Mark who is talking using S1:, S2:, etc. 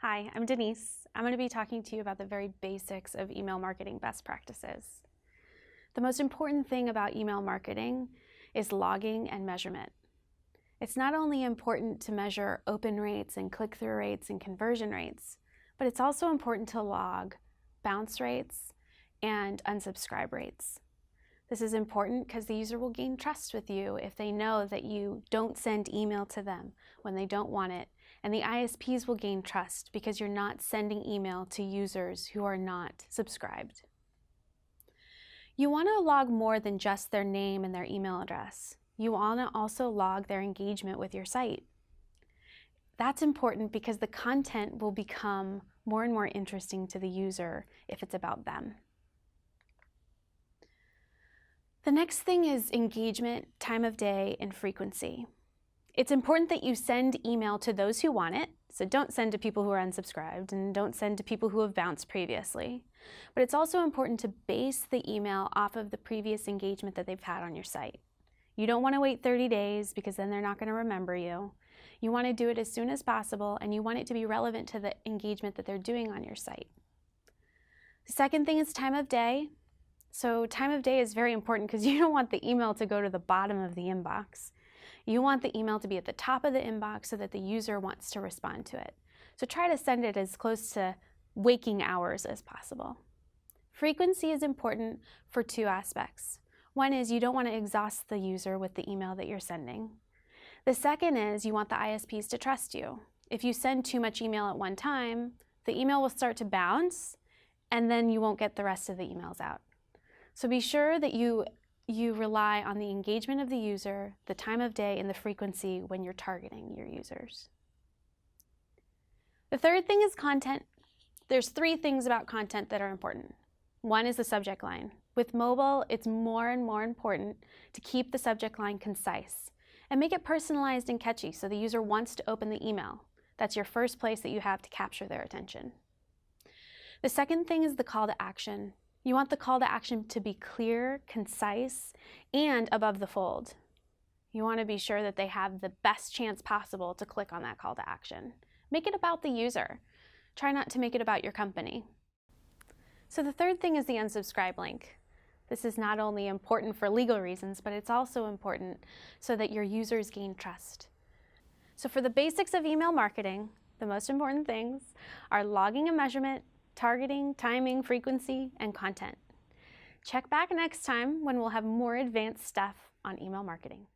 S1: Hi, I'm Denise. I'm going to be talking to you about the very basics of email marketing best practices. The most important thing about email marketing is logging and measurement. It's not only important to measure open rates and click-through rates and conversion rates, but it's also important to log bounce rates and unsubscribe rates. This is important because the user will gain trust with you if they know that you don't send email to them when they don't want it, and the ISPs will gain trust because you're not sending email to users who are not subscribed. You want to log more than just their name and their email address. You want to also log their engagement with your site. That's important because the content will become more and more interesting to the user if it's about them. The next thing is engagement, time of day, and frequency. It's important that you send email to those who want it, so don't send to people who are unsubscribed and don't send to people who have bounced previously. But it's also important to base the email off of the previous engagement that they've had on your site. You don't want to wait 30 days because then they're not going to remember you. You want to do it as soon as possible, and you want it to be relevant to the engagement that they're doing on your site. The second thing is time of day. So time of day is very important because you don't want the email to go to the bottom of the inbox. You want the email to be at the top of the inbox so that the user wants to respond to it. So try to send it as close to waking hours as possible. Frequency is important for two aspects. One is you don't want to exhaust the user with the email that you're sending. The second is you want the ISPs to trust you. If you send too much email at one time, the email will start to bounce and then you won't get the rest of the emails out. So be sure that you rely on the engagement of the user, the time of day, and the frequency when you're targeting your users. The third thing is content. There's three things about content that are important. One is the subject line. With mobile, it's more and more important to keep the subject line concise and make it personalized and catchy so the user wants to open the email. That's your first place that you have to capture their attention. The second thing is the call to action. You want the call to action to be clear, concise, and above the fold. You want to be sure that they have the best chance possible to click on that call to action. Make it about the user. Try not to make it about your company. So the third thing is the unsubscribe link. This is not only important for legal reasons, but it's also important so that your users gain trust. So for the basics of email marketing, the most important things are logging and measurement, targeting, timing, frequency, and content. Check back next time when we'll have more advanced stuff on email marketing.